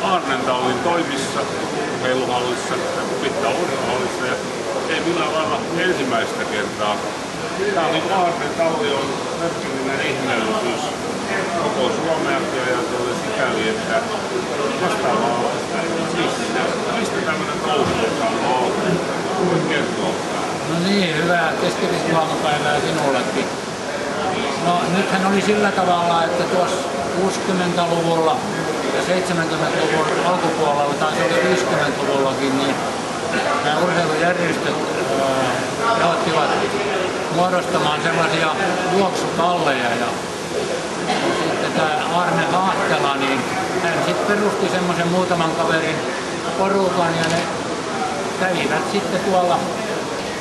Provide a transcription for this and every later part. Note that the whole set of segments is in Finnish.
Aarnentallin toimissa, urheiluhallissa ja Kupittaan urheiluhallissa ja ei millään lailla ensimmäistä kertaa. Tämä on niin Aarnentalli on merkillinen ihmeellisyys koko Suomea ja sikäli, että vastaavaa mistä tämmöinen touhuosa on ollut? Voit kertoa. No niin, hyvää keskiviikkoaamupäivää sinullekin. No nythän oli sillä tavalla, että tuossa 60-luvulla ja 70-luvun alkupuolella tai 50-luvullakin niin nämä urheilujärjestöt johtivat muodostamaan sellaisia juoksutalleja ja sitten tämä Aarne Hahtela, niin hän sitten perusti semmoisen muutaman kaverin porukan ja ne kävivät sitten tuolla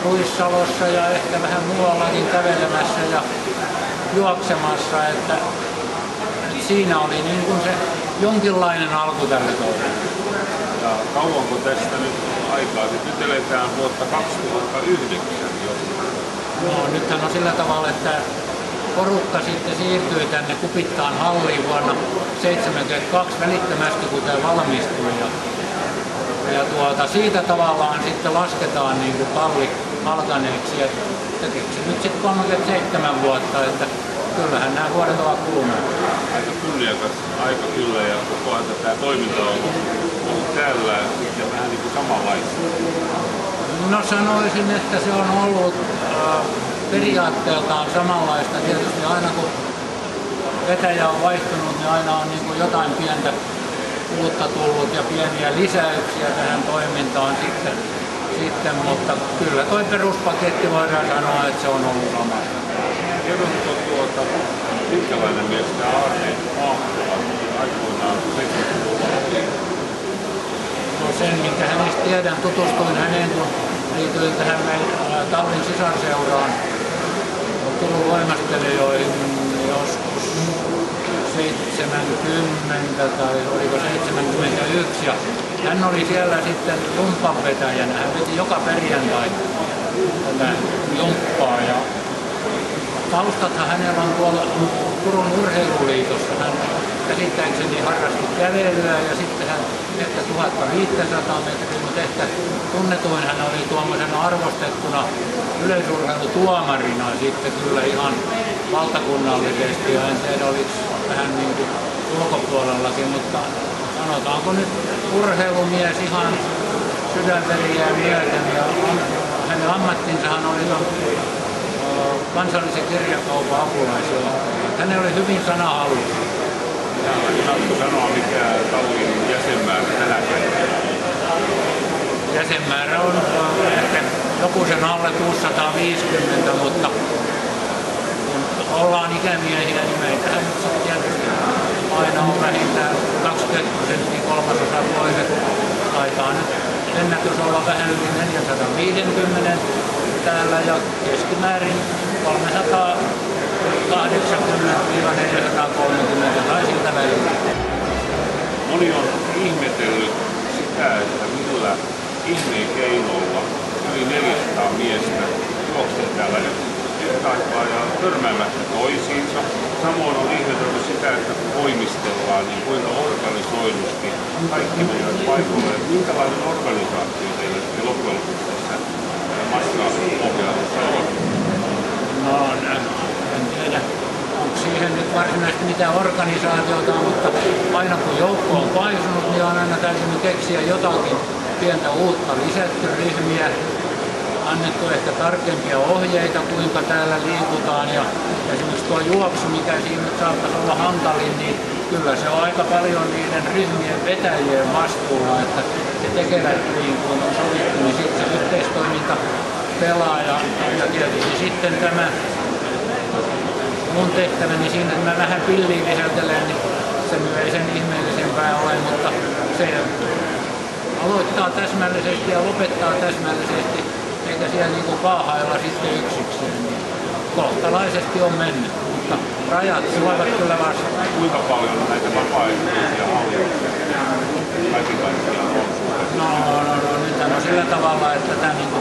Ruissalossa ja ehkä vähän muuallakin kävelemässä ja juoksemassa, että siinä oli niin kuin se jonkinlainen alku tälle touhulle. Ja kauanko tästä nyt aikaa? Nyt eletään vuotta 2009 jo. No nythän on sillä tavalla, että porukka sitten siirtyi tänne Kupittaan halliin vuonna 1972 välittömästi, kun tämä valmistui. Ja siitä tavallaan sitten lasketaan niin kuin talli alkaneeksi. Tekeekö se nyt sitten 37 vuotta, että kyllähän nämä vuodet ovat kuluneet. Aika kunniakas aika kyllä ja koko ajan tämä toiminta on ollut täällä ja vähän niin kuin samanlaista. No sanoisin, että se on ollut periaatteeltaan samanlaista. Tietysti aina kun vetäjä on vaihtunut, niin aina on niin kuin jotain pientä uutta tullut ja pieniä lisäyksiä tähän toimintaan sitten, mutta kyllä toi peruspaketti voidaan sanoa, että se on ollut sama. Kerrotko minkälainen mies tämä Aarne Hahtela aikoinaan 70-luvulla oli? No sen, minkä hänestä tiedän, tutustuin häneen, kun liityin tähän tallin sisarseuraan Turun voimastelijoihin joskus 70 tai oliko 71 ja hän oli siellä sitten jumppanvetäjänä. Hän veti joka perjantai tätä jumppaa ja taustathan hänellä on tuolla Turun urheiluliitossa. Hän käsittääkseni harrasti kävelyä ja sitten hän ehkä 1500 metriä, mutta ehkä tunnetuin hän oli tuommoisena arvostettuna yleisurheilutuomarina sitten kyllä ihan valtakunnallisesti ja en tiedä oliko vähän niin kuin ulkopuolellakin, mutta sanotaanko nyt urheilumies ihan sydänveriä myöten ja hänen ammattinsahan oli kansallisen kirjakaupan apulaisjohtaja. Hänellä oli hyvin sanahaluja. Saatko sanoa, mikä tallin jäsenmäärä tänä päivänä? Jäsenmäärä on ehkä joku sen alle 650, mutta kun ollaan ikämiehiä, niin meitähän nyt sitten tietysti aina on vähintään 20% kolmasosa pois. Taitaa nyt ennätys olla vähän yli 450 täällä ja keskimäärin 380-430 tai siltä välillä. Moni on ihmetellyt sitä, että millä ihmeen keinoilla yli 400 miestä juoksee täällä yhtä aikaa ja törmäämättä toisiinsa. Samoin on ihmetellyt sitä, että kun voimistellaan, niin kuinka organisoidusti kaikki menevät paikoille. Minkälainen organisaatio teille loppujen lopuksi tässä massaohjauksessa on? No, en tiedä, onko siihen nyt varsinaisesti mitään organisaatiota, mutta aina kun joukko on paisunut, niin on aina täytynyt keksiä jotakin pientä uutta, lisätty ryhmiä, annettu ehkä tarkempia ohjeita, kuinka täällä liikutaan ja esimerkiksi tuo juoksu, mikä siinä nyt saattaisi olla hankalin, niin kyllä se on aika paljon niiden ryhmien vetäjien vastuulla, että he tekevät niin kuin on sovittu, niin sitten se yhteistoiminta pelaa ja tietysti sitten tämä mun tehtäväni siinä, että mä vähän pilliin viheltelen, niin se nyt ei sen ihmeellisempää ole, mutta se aloittaa täsmällisesti ja lopettaa täsmällisesti, eikä siellä niinku kaahailla sitten yksikseen. Niin kohtalaisesti on mennyt, mutta rajat tulevat kyllä vastaan. Kuinka paljon näitä vapaaehtoisia hallituksia kaiken kaikkiaan on? No, nythän on sillä tavalla, että tämä niinku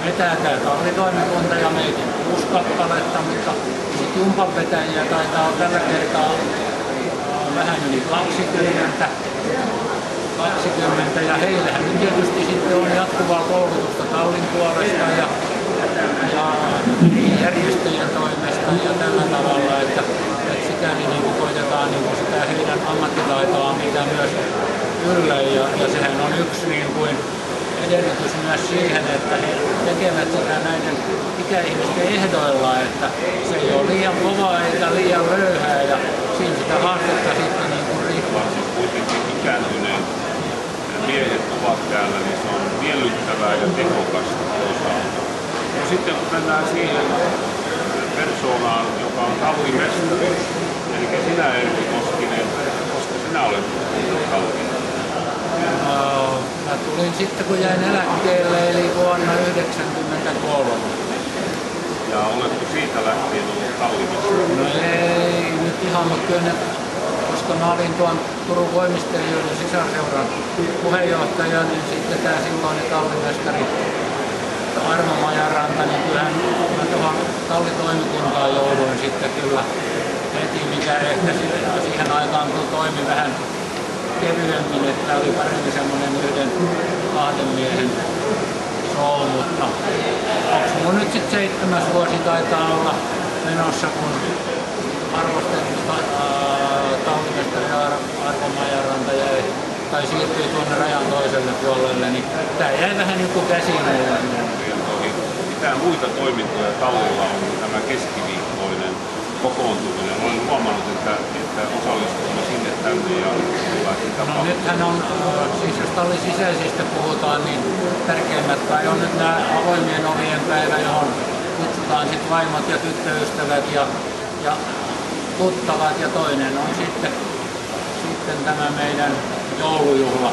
vetää tämä tallitoimikunta ja meitä 6 kappaletta, mutta sitten jumpanvetäjiä taitaa olla tällä kertaa vähän yli 20. 20 ja heillähän nyt tietysti sitten on jatkuvaa koulutusta tallin puolesta ja järjestöjen toimesta ja tällä tavalla, että sikäli niin kuin koitetaan niin kuin sitä heidän ammattitaitoaan pitää myös yllä ja sehän on yksi niin kuin edellytys myös siihen, että he tekevät sitä näiden ikäihmisten ehdoilla, että se ei ole liian kovaa eikä liian löyhää ja siinä sitä haastetta sitten niin kuin riittää. Kuitenkin ikääntyneen miehet ovat täällä, niin se on miellyttävää ja tehokasta toisaalta. No sitten kun mennään siihen persoonaan, joka on tallimestari, eli sinä Erkki Koskinen, koska sinä olet talli. Mä tulin sitten kun jäin eläkkeelle, eli vuonna 1993. Ja oletko siitä lähtien ollut tallimestari? No ei nyt ihan, mutta kyllä koska mä olin tuon Turun voimistelijoiden sisäseuran puheenjohtaja, niin sitten tämä silloinen tallimestari Armo Majaranta, niin kyllähän mä tuohon tallitoimikuntaan jouduin sitten kyllä heti, mikä ehkä siihen aikaan kun toimi vähän kevyemmin, että oli paremmin semmoinen 1-2 miehen show, mutta onks mulla nyt sitten 7. vuosi taitaa olla menossa, kun arvostettu tallimestari Arvo Majaranta tai siirtyi tuonne rajan toiselle puolelle, niin tää jäi vähän niin kuin käsiin. Mitä muita toimintoja tallilla on tämä keskiviikkoinen kokoontuminen? Olen huomannut, että osallistumme sinne tänne ja no nythän on, siis jos tallin sisäisistä puhutaan, niin tärkeimmät kai on nyt nämä avoimien ovien päivä, johon kutsutaan sitten vaimot ja tyttöystävät ja tuttavat ja toinen on sitten tämä meidän joulujuhla.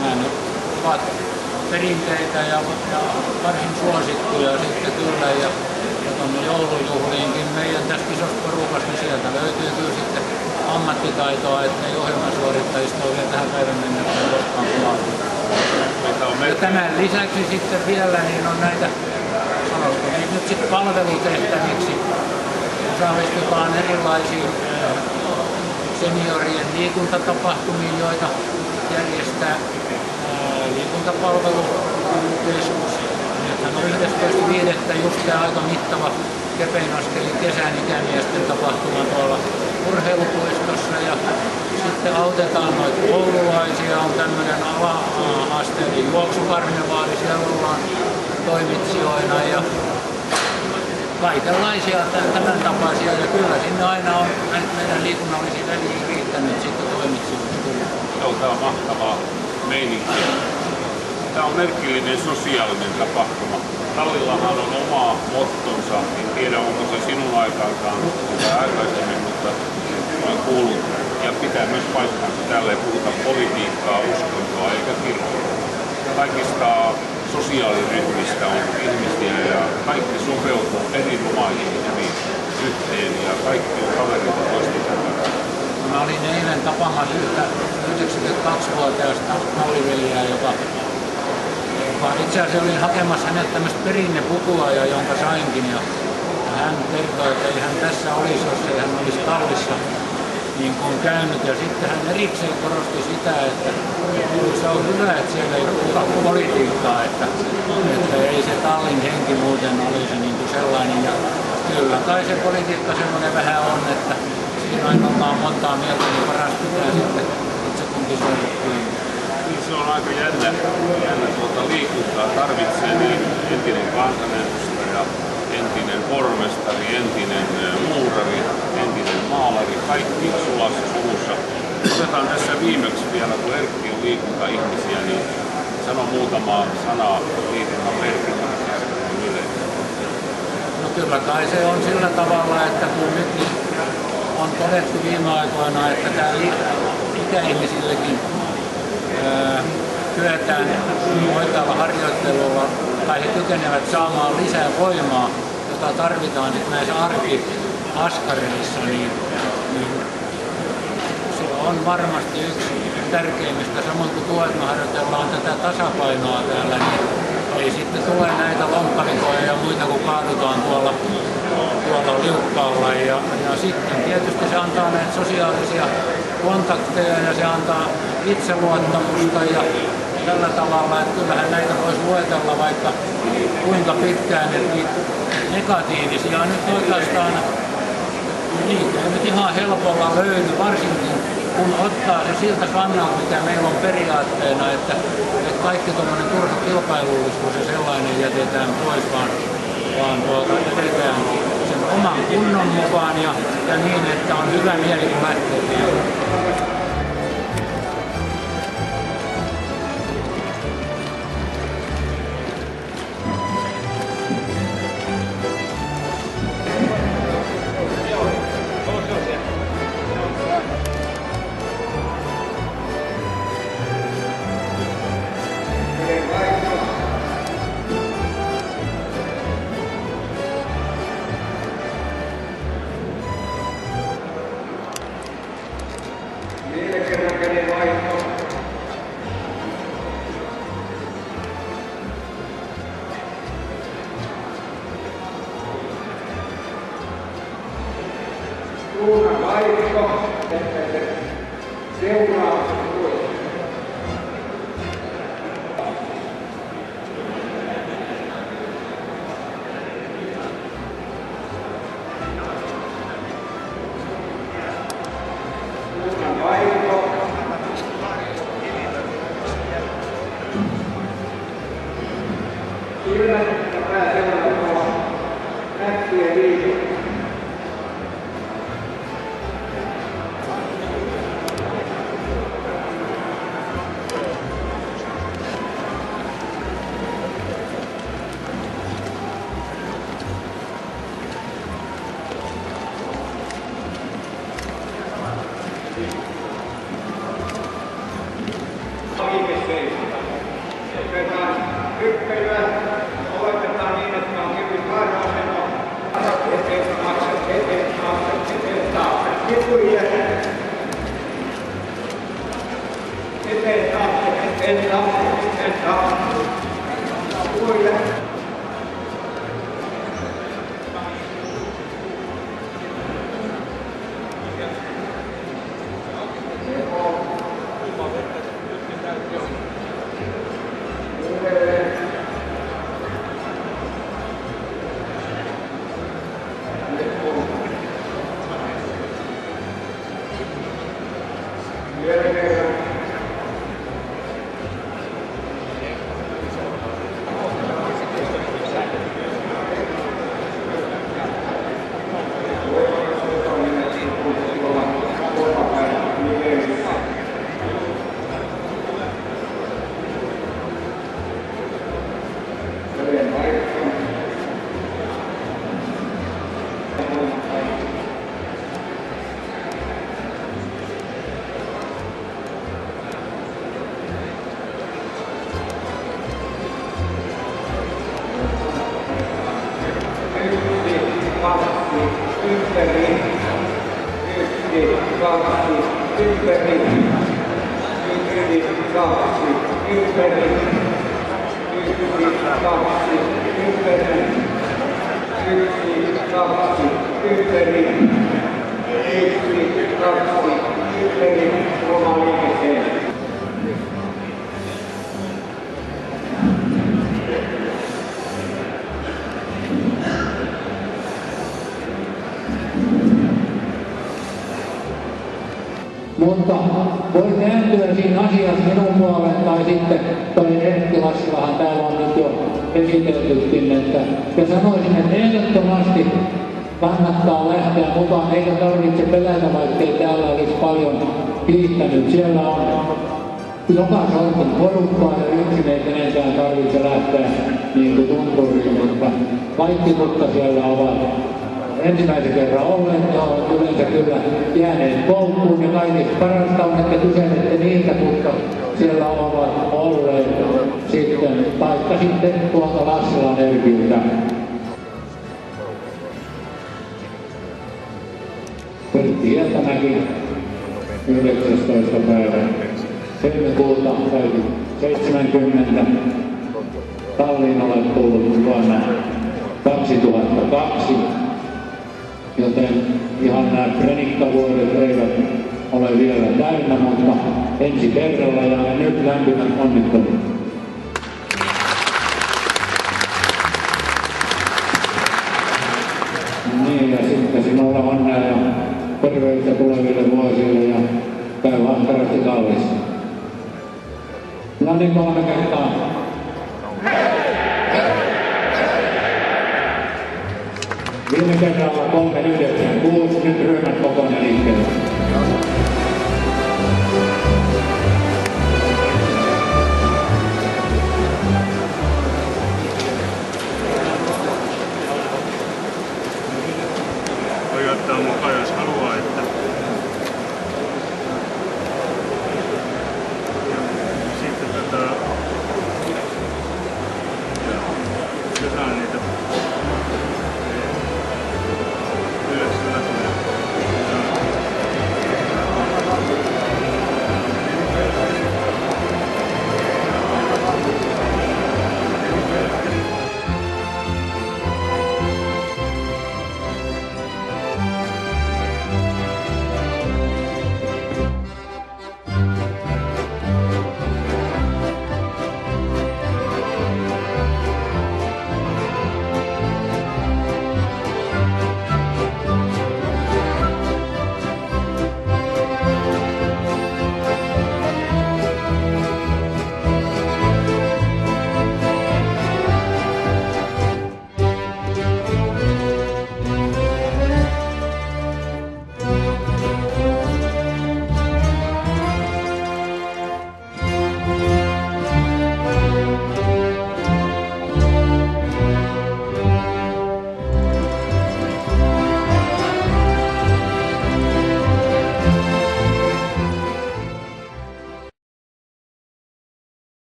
Nämä nyt ovat perinteitä ja varsin suosittuja sitten kyllä ja tuonne joulujuhliinkin meidän tästä isosta porukasta, niin sieltä löytyy kyllä sitten ammattitaitoa, ettei ohjelmasuorittajista ole vielä tähän päivän mennessä koskaan kuvattu. Ja tämän lisäksi sitten vielä niin on näitä, sanoisiko niitä nyt sitten palvelutehtäviksi, osallistutaan erilaisiin seniorien liikuntatapahtumiin, joita järjestää liikuntapalvelukeskus. Nythän on 11.5. just tämä aika mittava Kepeinaskelin kesän ikämiesten tapahtuma tuolla urheilupuistossa ja sitten autetaan noita koululaisia, on tämmöinen ala-asteinen juoksukarnevaali, siellä ollaan toimitsijoina ja kaikenlaisia tämän tapaisia ja kyllä sinne aina on meidän liikunnallisiin väliin riittänyt sitten toimitsijoita. Joo, tämä on mahtavaa meininki. Tämä on merkillinen sosiaalinen tapahtuma. Tallillahan on oma mottonsa, en tiedä onko se sinun aikaankaan tai aikaisemmin, mutta olen kuullut ja pitää myös paikkansa. Täällä ei puhuta politiikkaa, uskontoa eikä kirkkoa. Kaikista sosiaaliryhmistä on ihmisiä ja kaikki sopeutuu erinomaisesti hyvin yhteen ja kaikki on kavereita toistensa. Mä olin eilen tapaamassa yhtä 92-vuotiaasta talliveliä, joka itse asiassa olin hakemassa häneltä tämmöistä perinnepukua, jonka sainkin. Ja hän kertoi, että ei hän tässä olisi, jos ei hän olisi tallissa niin kuin käynyt. Ja sitten hän erikseen korosti sitä, että se on hyvä, että siellä ei puhuta politiikkaa, että ei se tallin henki muuten olisi niin kuin sellainen. Ja kyllä kai se politiikka semmoinen vähän on, että siinä aina ollaan montaa mieltä, niin paras pitää sitten itse kunkin soittaa. Niin se on aika jännä liikuntaa tarvitsee niin entinen kansanedustaja, entinen pormestari, entinen muurari, entinen maalari, kaikki sulassa suvussa. Otetaan tässä viimeksi vielä, kun Erkki on liikunta-ihmisiä, niin sano muutama sana liikunnan merkityksestä yleensä. No kyllä kai se on sillä tavalla, että kun nyt on todettu viime aikoina, että tämä ikäihmisillekin kyetään oikealla harjoittelulla tai he kykenevät saamaan lisää voimaa, jota tarvitaan nyt näissä arkiaskareissa, niin se on varmasti yksi tärkeimmistä. Samoin kuin tuo, että me harjoitellaan tätä tasapainoa täällä, niin ei sitten tule näitä lonkkalikoja ja muita, kun kaadutaan tuolla liukkaalla. Ja sitten tietysti se antaa näitä sosiaalisia kontakteja ja se antaa itseluottamusta ja tällä tavalla, että kyllähän näitä voisi luetella vaikka kuinka pitkään, että niitä negatiivisia nyt oikeastaan niitä ei nyt ihan helpolla löydy, varsinkin kun ottaa se siltä kannalta, mikä meillä on periaatteena, että kaikki tuommoinen turha kilpailullisuus ja sellainen jätetään pois, vaan edetään sen oman kunnon mukaan ja niin, että on hyvä mieli kun lähtee. Suunnan vaihto, seuraavaksi tuo. Suunnan vaihto. Ilman pääseuraava näppien liikettä. Hyppelyä aloitetaan niin, että on kevyt harrasento. Eteen taakse. Kipuille. Eteen taakse. Kipuille. Mutta voi kääntyä siinä asiassa minun puoleen tai sitten toi Erkki Lassilahan täällä on nyt jo esiteltykin, että ja sanoisin, että ehdottomasti kannattaa lähteä mukaan, eikä tarvitse pelätä, vaikkei täällä olisi paljon kiittänyt. Siellä on joka sortin porukkaa ja yksin ei kenenkään tarvitse lähteä niin kuin tunturiin, mutta kaikki mutta siellä ovat ensimmäisen kerran olleet ja ovat yleensä kyllä jääneet koukkuun ja kaikista parasta on, että kyselette niiltä, jotka siellä ovat olleet sitten, taikka sitten tuolta Lassilan Erkiltä. Pertti Hietamäki 19. päivä helmikuuta täytyy 70. Talliin olet tullut vuonna 2002. Joten ihan nämä prenikkavuodet eivät ole vielä täynnä, mutta ensi kerralla ja nyt lämpimät onnittelut. Niin, ja sitten sinulla onnea ja terveyttä tuleville vuosille ja käy ahkerasti tallissa. No niin, 3 kertaa. Viime kerralla 396, nyt ryhmät kokonaan liikkeelle.